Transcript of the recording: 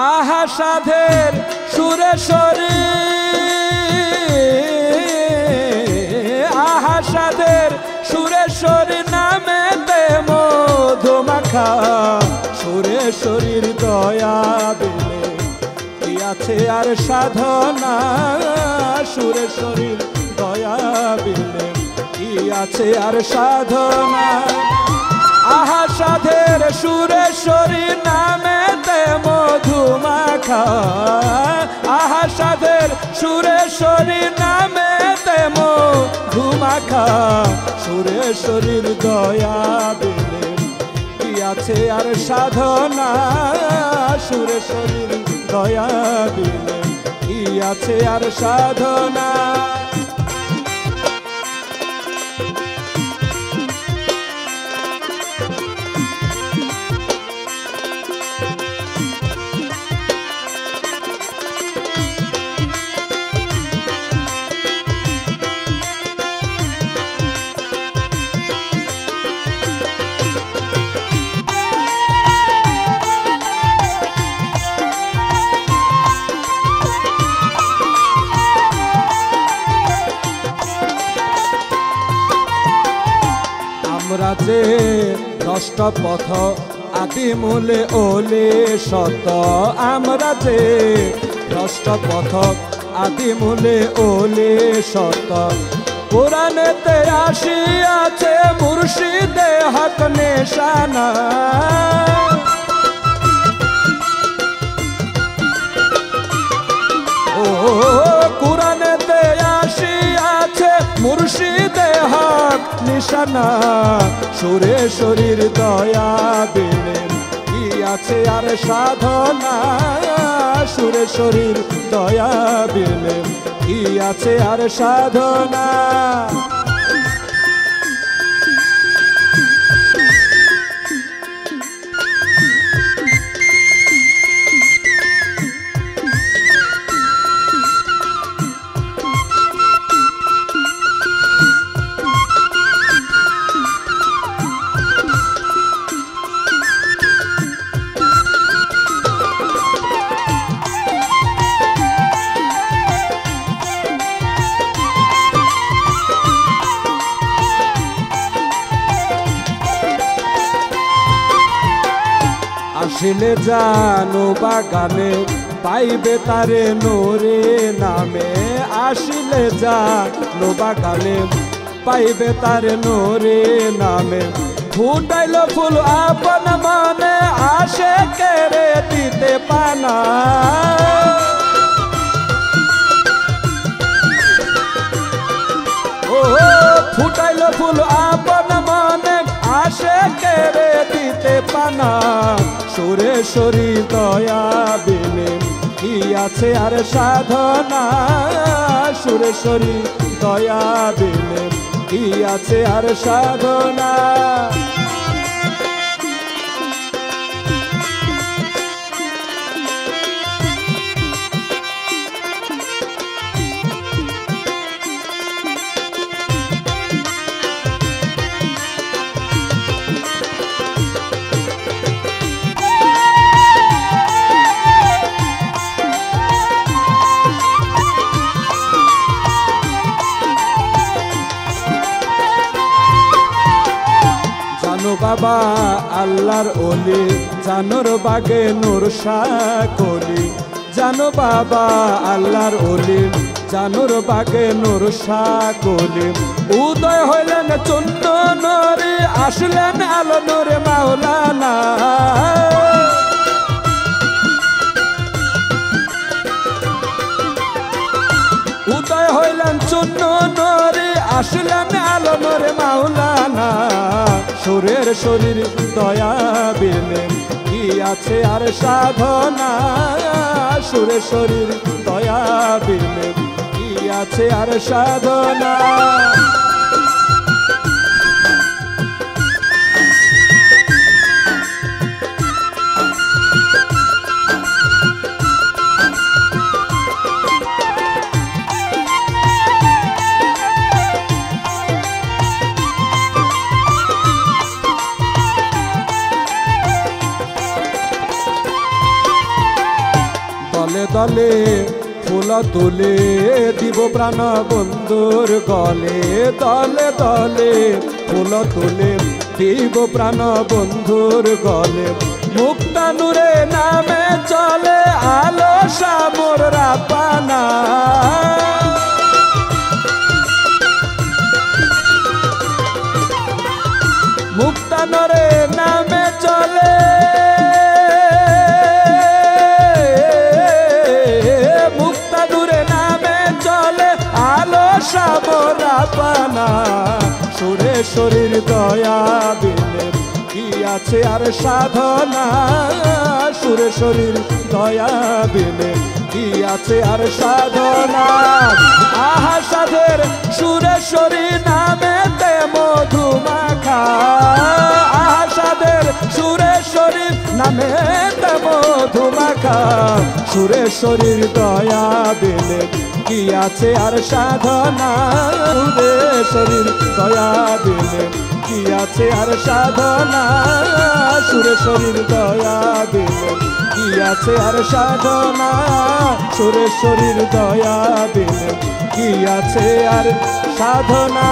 আহা সাধের সুরেশ্বরী, আহা সাধের সুরেশ্বরী নামেতে মধুমাখা সুরেশ্বরীর দয়া দিলে কি আছে আর সাধনা, সুরেশ্বরীর দয়া দিলে কি আছে আর সাধনা। আহা সাধের সুরেশ্বরী নামেতে মধুমাখা, আহা সাধের সুরেশ্বরী নামেতে মধুমাখা সুরেশ্বরীর দয়া দিলে কি আছে আর সাধনা, সুরেশ্বরীর দয়া দিলে কি আছে আর সাধনা। আমরা যে নষ্ট পথ আদি মূলে ওলে সত, আমরা যে নষ্ট পথ আদি মূলে ওলে সত, কোরআনেতে আসিয়াছে মুর্শিদে হক নিশানা। ও কোরআনেতে আসিয়াছে মুর্শিদে হক নিশানা, সুরেশ্বরীর দয়া দিলে কি আছে আর সাধনা, সুরেশ্বরীর দয়া দিলে কি আছে আর সাধনা। আসিলে জানো বাগানে পাইবে তারে নোরে নামে, আসিলে জানো বাগানে পাইবে তারে নোরে নামে, ফুটাইল ফুল আপন মনে আসে কেড়ে দিতে পানা। ও ফুটাইল ফুল আপন মনে আসে কেড়ে দিতে পানা, সুরেশ্বরী দয়া দিলে কি আছে আর সাধনা, সুরেশ্বরী দয়া দিলে কি আছে আর সাধনা। বাবা আল্লাহর ওলি জানোর বাগে নূর শাকলি, জানো বাবা আল্লাহর ওলি জানোর বাগে নূর শাকলি, উদয় হইলেন চন্ন নরে আসলেন আলো নূরে মাওলানা। উদয় হইলেন চন্ন নরে আসলেন আলো নূরে মাওলানা, সুরের শরীর দয়া বিলে কি আছে আর সাধনা, সুরের শরীর দয়া বিলে কি আছে আর সাধনা। দলে দলে ফুল তুলে দিব প্রাণ বন্ধুর গলে, দলে দলে ফুল তুলে দিব প্রাণ বন্ধুর গলে। মুক্তানুরে নামে চলে আলো সামর রাপানা, মুক্তানুরে নামে চলে, মুক্তানুরে নামে চলে আলো সামর রাপানা। সুরেশ্বরীর দয়া বিনে কি আছে আর সাধনা, সুরেশ্বরীর দয়া বিনে কি আছে আর সাধনা। আহা সাধের সুরেশ্বরী নামেতে মধুমাখা, আহা সাধের সুরেশ্বরী নামেতে মধুমাখা। সুরেশ্বরীর দয়া বিনে কি আছে আর সাধনা, সুরেশ্বরীর দয়া বিনে কি আছে আর সাধনা, সুরেশ্বরীর দয়া বিনে কি আছে আর সাধনা, সুরেশ্বরীর দয়া বিনে কি আছে আর সাধনা।